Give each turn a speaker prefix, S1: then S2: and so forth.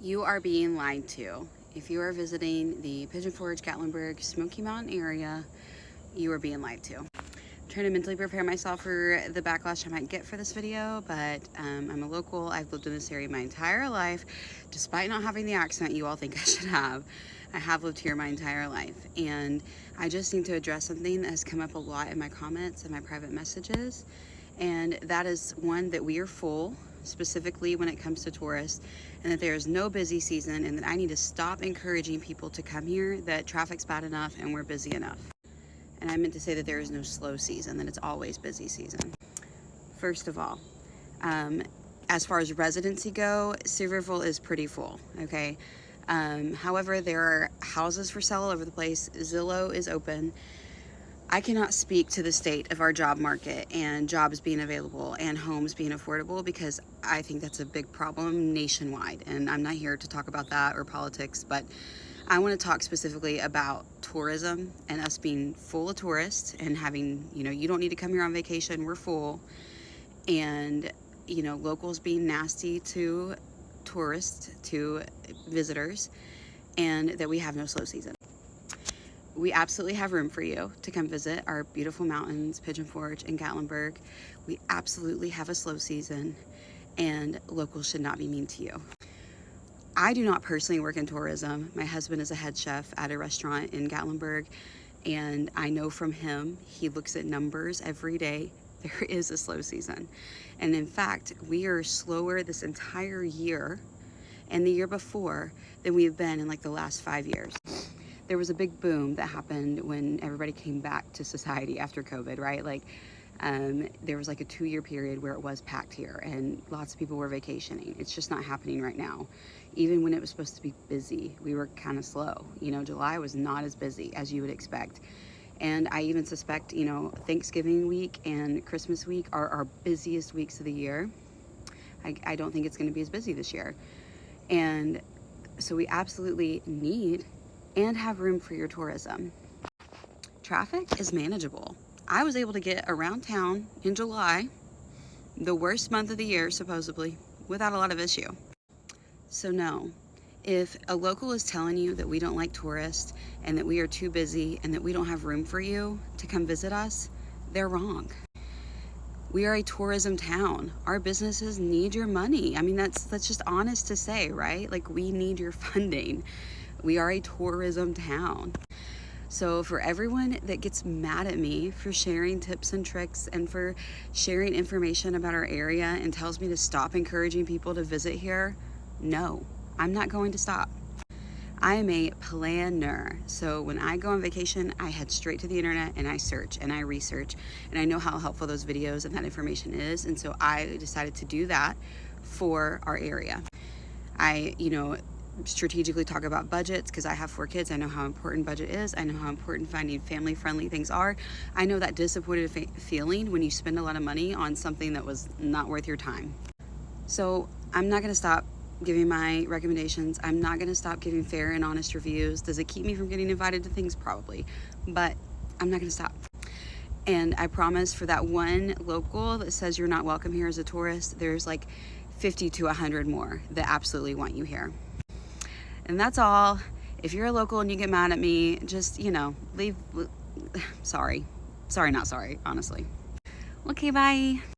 S1: You are being lied to. If you are visiting the Pigeon Forge, Gatlinburg, Smoky Mountain area, you are being lied to. I'm trying to mentally prepare myself for the backlash I might get for this video, but I'm a local. I've lived in this area my entire life. Despite not having the accent you all think I should have, I have lived here my entire life. And I just need to address something that has come up a lot in my comments and my private messages. And that is one, that we are full, specifically when it comes to tourists, and that there is no busy season, and that I need to stop encouraging people to come here, that traffic's bad enough and we're busy enough. And I meant to say that there is no slow season, that it's always busy season. First of all, as far as residency go, Silverville is pretty full, okay? However, there are houses for sale all over the place. Zillow is open. I cannot speak to the state of our job market and jobs being available and homes being affordable, because I think that's a big problem nationwide. And I'm not here to talk about that or politics, but I want to talk specifically about tourism and us being full of tourists and having, you don't need to come here on vacation, we're full. And, locals being nasty to tourists, to visitors, and that we have no slow season. We absolutely have room for you to come visit our beautiful mountains, Pigeon Forge and Gatlinburg. We absolutely have a slow season, and locals should not be mean to you. I do not personally work in tourism. My husband is a head chef at a restaurant in Gatlinburg, and I know from him, he looks at numbers every day. There is a slow season. And in fact, we are slower this entire year and the year before than we've been in like the last 5 years. There was a big boom that happened when everybody came back to society after COVID, right? There was like a 2-year period where it was packed here and lots of people were vacationing. It's just not happening right now. Even when it was supposed to be busy, we were kind of slow. July was not as busy as you would expect. And I even suspect, Thanksgiving week and Christmas week are our busiest weeks of the year. I don't think it's going to be as busy this year. And so we absolutely need and have room for your tourism. Traffic is manageable. I was able to get around town in July, the worst month of the year, supposedly, without a lot of issue. So no, if a local is telling you that we don't like tourists and that we are too busy and that we don't have room for you to come visit us, they're wrong. We are a tourism town. Our businesses need your money. I mean, that's just honest to say, right? We need your funding. We are a tourism town. So for everyone that gets mad at me for sharing tips and tricks and for sharing information about our area and tells me to stop encouraging people to visit here, no, I'm not going to stop. I am a planner. So when I go on vacation, I head straight to the internet and I search and I research, and I know how helpful those videos and that information is. And so I decided to do that for our area. I, strategically talk about budgets because I have 4 kids. I know how important budget is. I know how important finding family-friendly things are. I know that disappointed feeling when you spend a lot of money on something that was not worth your time. So I'm not going to stop giving my recommendations. I'm not going to stop giving fair and honest reviews. Does it keep me from getting invited to things? Probably, but I'm not going to stop. And I promise, for that one local that says you're not welcome here as a tourist, there's like 50 to 100 more that absolutely want you here. And that's all. If you're a local and you get mad at me, just, leave. Sorry, not sorry, honestly. Okay, bye.